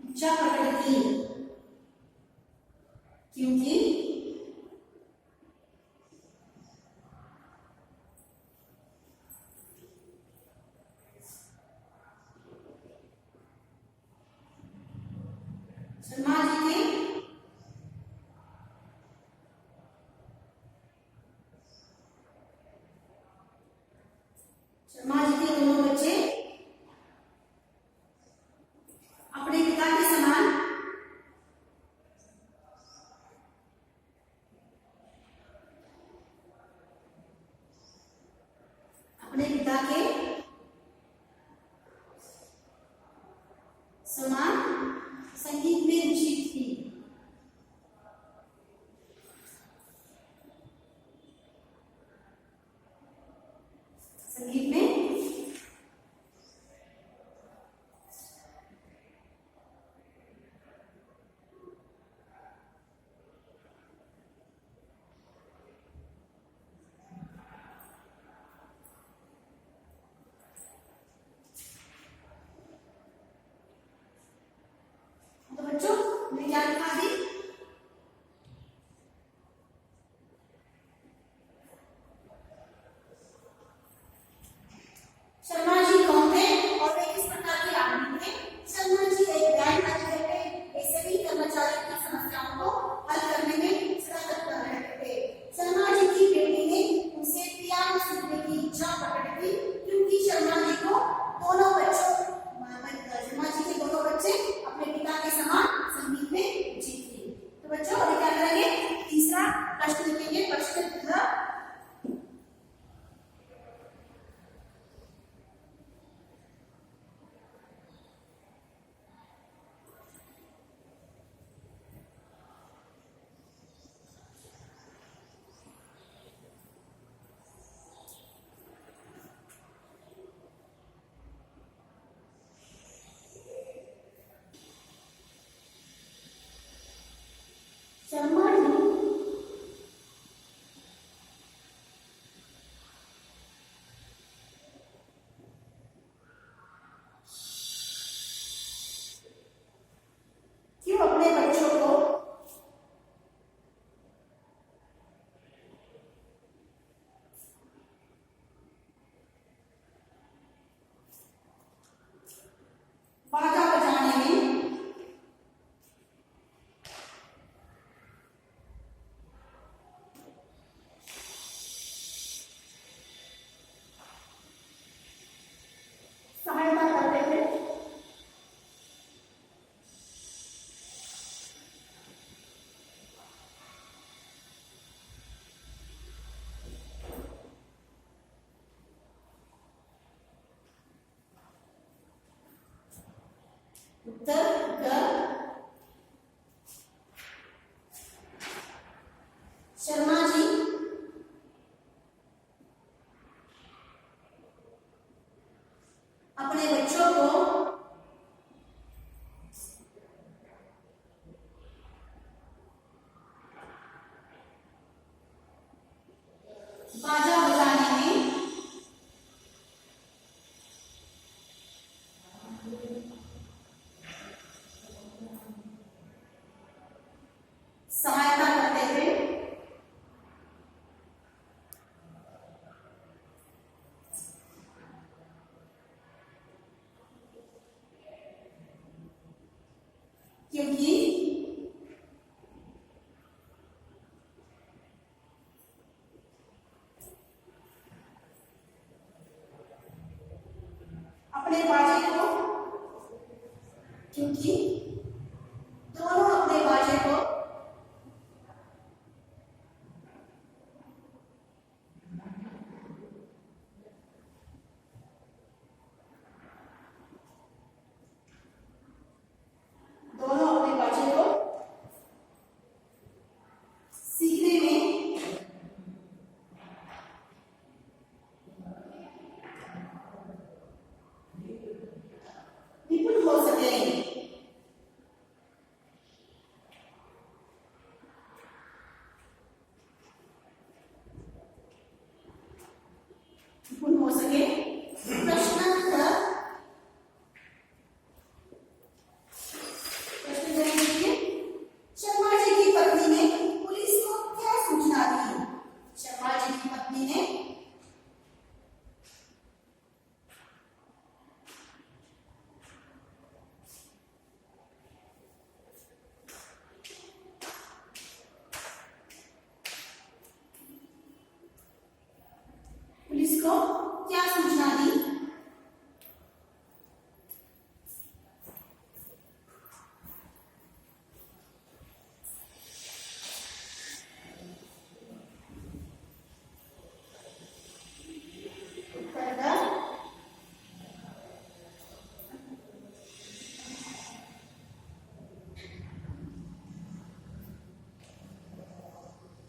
इच्छा प्रकट की, क्योंकि शर्मा जी के दोनों बच्चे अपने पिता के समान अपने पिता के समान संगीत में रुचि थी। संगीत में तो बच्चों मैं क्या लिखा दी? शर्मा जी कौन थे और वे किस प्रकार के आदमी थे? शर्मा जी एक बैंक अधिकारी थे। सभी कर्मचारियों की समस्याओं को हल करने में सदा तत्पर रहते थे। शर्मा जी की बेटी ने उनसे पियानो सीखने की इच्छा प्रकट की, क्योंकि शर्मा जी के दोनों बच्चे अपने पिता के समान संगीत में रुचि थी। तो बच्चों अभी क्या करेंगे? तीसरा प्रश्न लिखेंगे। प्रश्न शर्मा जी क्यों अपने बच्चों को बाजा बजाने में सहायता करते थे? उत्तर शर्मा जी अपने बच्चों को बाजा बजाने में सहायता करते थे। क्योंकि अपने बाजे को क्योंकि दोनों अपने बाजे को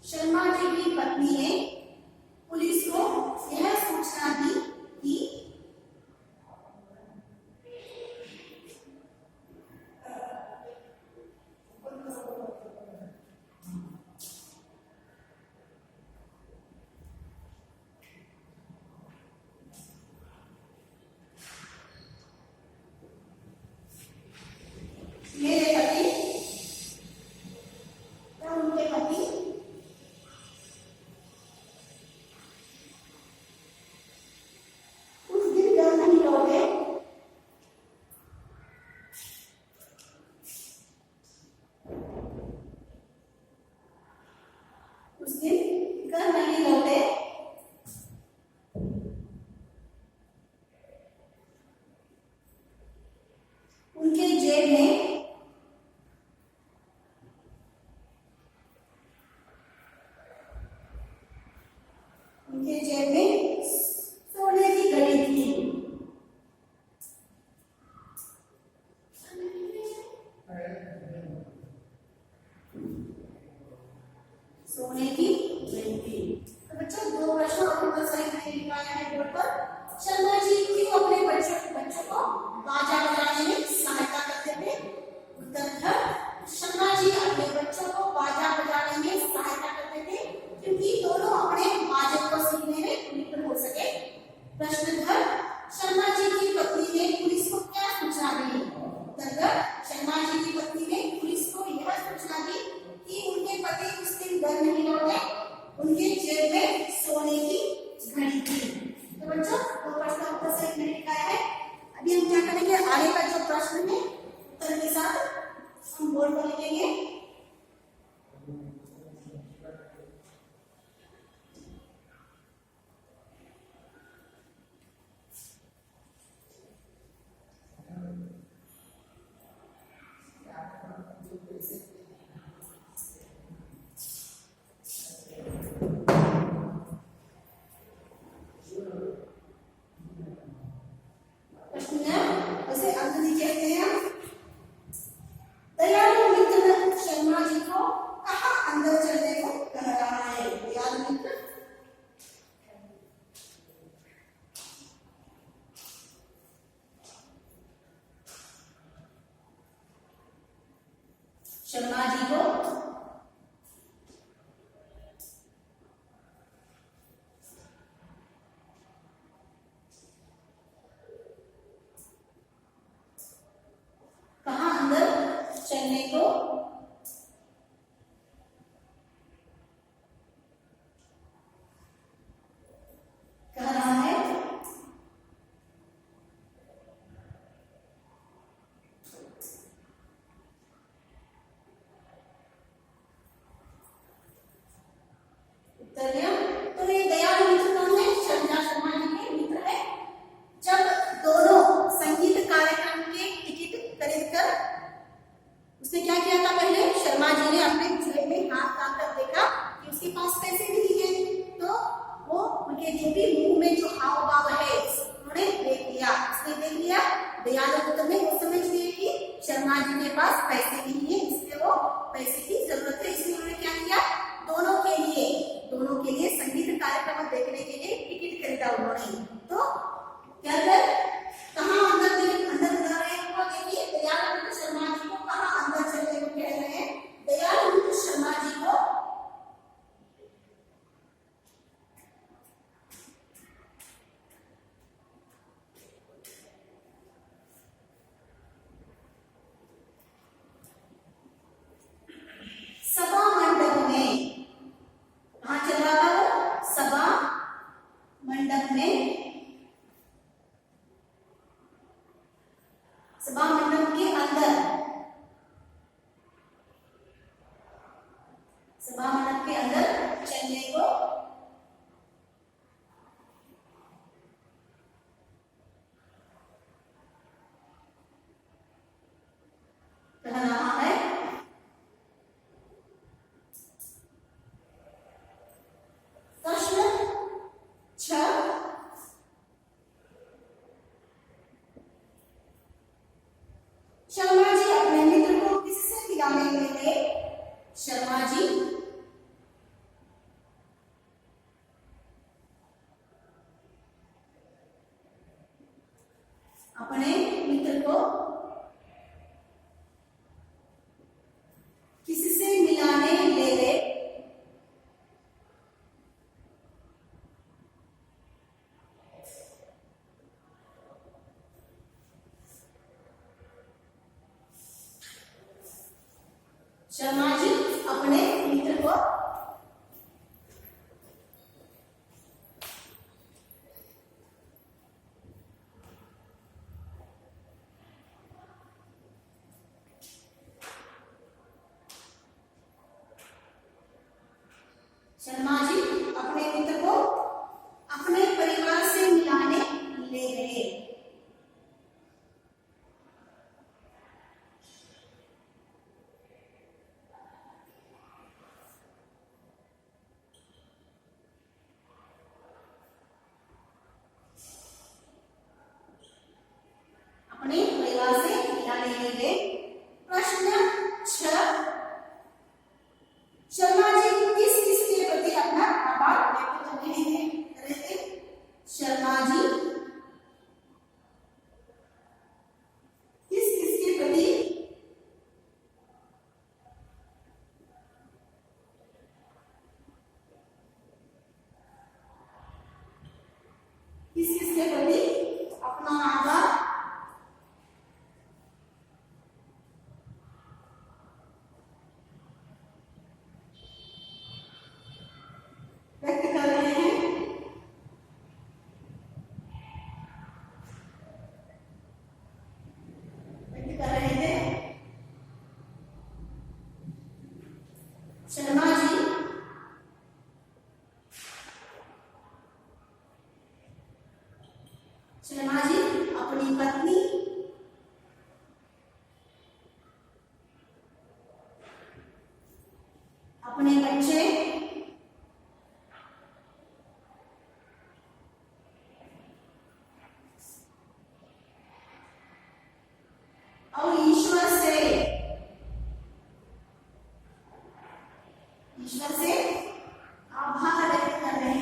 शर्मा जी की पत्नी ने पुलिस को यह सूचना दी कि मेरे पति या उनके पति उस दिन घर नहीं लौटे। उस दिन घर नहीं लौटे। उनके जेब में सोने की घड़ी थी। सोने की घड़ी थी। तो बच्चों दो प्रश्न आपको सही नहीं लिखाया है बोर्ड पर। शर्मा जी क्यों अपने बच्चों को बाजा बजाने में सहायता करते थे? उत्तर है शर्मा जी अपने बच्चों को बाजा बजाने में सहायता करते थे क्योंकि दोनों अपने बाजे को सीखने में निपुण हो सके। प्रश्न है शर्मा जी की पत्नी ने पुलिस को क्या सूचना दी? उत्तर है शर्मा जी की पत्नी ने पुलिस को यह सूचना दी कि उनके पति उस दिन घर नहीं लौटे। उनके जेब में सोने की घड़ी थी। तो बच्चों दो प्रश्न आपको सही नहीं लिखाया है। अभी हम क्या करेंगे, आगे का जो प्रश्न है उत्तर के साथ हम बोर्ड पर लिखेंगे। शर्मा जी को कहाँ अंदर चलने को कह रहा है? याद मित्र शर्मा जी को कहाँ अंदर चलने को कह रहा है? उत्तर है तो ये दयालु मित्र कौन है? शर्मा जी के मित्र है। जब दोनों संगीत कार्यक्रम के टिकट खरीदकर उसने क्या किया था? पहले शर्मा जी ने अपने जेब में हाथ डालकर देखा कि उसके पास पैसे नहीं है। तो वो उनके जो भी मुंह में जो हाव भाव है उन्होंने देख लिया। उसने देख लिया, दयालु मित्र ने वो समझ लिया कि शर्मा जी के पास पैसे नहीं है, इसलिए वो पैसे की जरूरत है। इसलिए उन्होंने क्या किया? दोनों के लिए संगीत कार्यक्रम देखने के लिए टिकट खरीदा उन्होंने। तो क्या कर कहाँ अंदर जा रहे हैं? वो देखिए दयालु मित्र शर्मा जी को कहाँ अंदर चलने को कह रहे हैं? दयालु मित्र शर्मा जी को शर्मा जी अपने मित्र को अपने परिवार से मिलाने ले गए। अपने परिवार से मिलाने ले गए। प्रश्न 6, शर्मा जी किस किसके प्रति अपना आभार व्यक्त कर रहे हैं? शर्मा जी किस किसके प्रति अपना आभार व्यक्त कर रहे हैं? व्यक्त कर रहे थे। शर्मा जी अपनी पत्नी अपने बच्चे और ईश्वर से आभार व्यक्त कर रहे हैं।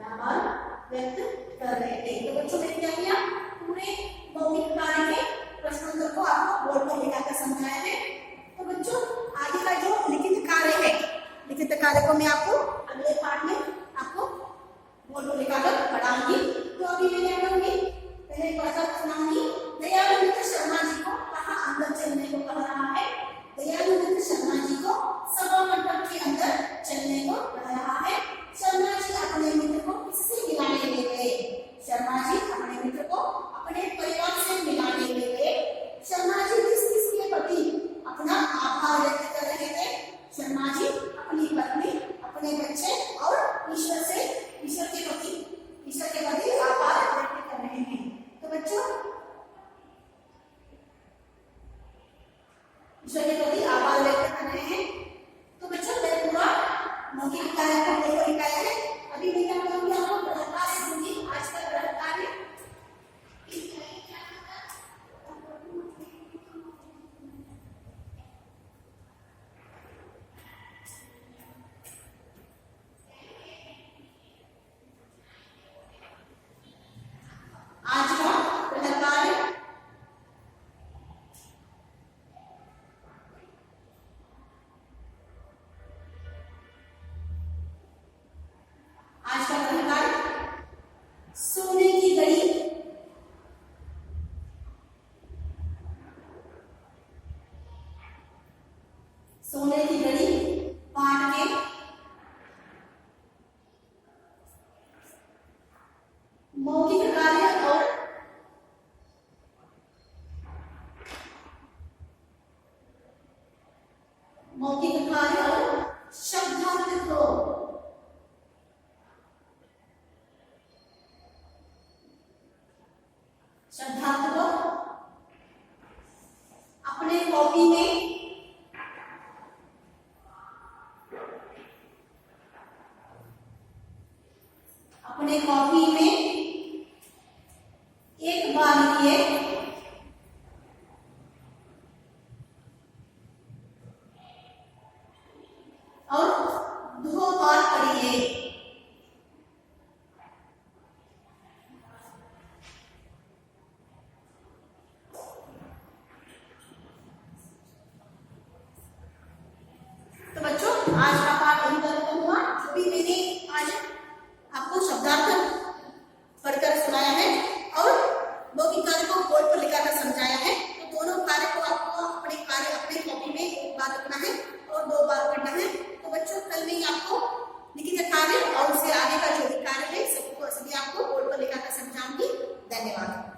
आभार व्यक्त कर रहे थे। तो बच्चों ने क्या किया? पूरे मौखिक कार्य के प्रश्नोत्तर को आपको बोर्ड पर लिखाकर समझाया है। तो बच्चों आगे का जो लिखित कार्य है, लिखित कार्य को मैं आपको अगले पाठ में आपको बोर्ड पर लिखाकर पढ़ाऊंगी। तो अभी मैं क्या करूंगी? पहले पढ़कर सुनाऊंगी। दयालु मित्र शर्मा जी को कहाँ अंदर चलने को कह रहा है? दयालु मित्र शर्मा जी को सभा मंडप के अंदर चलने को कह रहा है। शर्मा जी अपने मित्र को किससे मिलाने ले गए? शर्मा जी अपने मित्र को अपने परिवार से मिलाने ले गए। शर्मा जी किस किसके प्रति अपना आभार व्यक्त कर रहे थे? शर्मा जी अपनी पत्नी, अपने बच्चे और ईश्वर के प्रति आभार व्यक्त कर रहे हैं। तो बच्चों ईश्वर के प्रति आभार व्यक्त कर रहे हैं। तो बच्चों मैं पूरा मौखिक कार्य को बोर्ड पर लिखाया है। अभी मैं क्या करूंगी? आपको गृह कार्य दूंगी। आज का गृह कार्य सोने की घड़ी पाठ के मौखिक कार्य और शब्दार्थ को अपने कॉपी में एक बार लिए और 2 बार पढ़िए। तो बच्चों आज का पाठ यहीं खत्म हुआ। जो भी मैंने आज कार्य और उससे आगे का जो भी कार्य है सबको सभी आपको बोर्ड पर लिखा कर समझाऊंगी। धन्यवाद।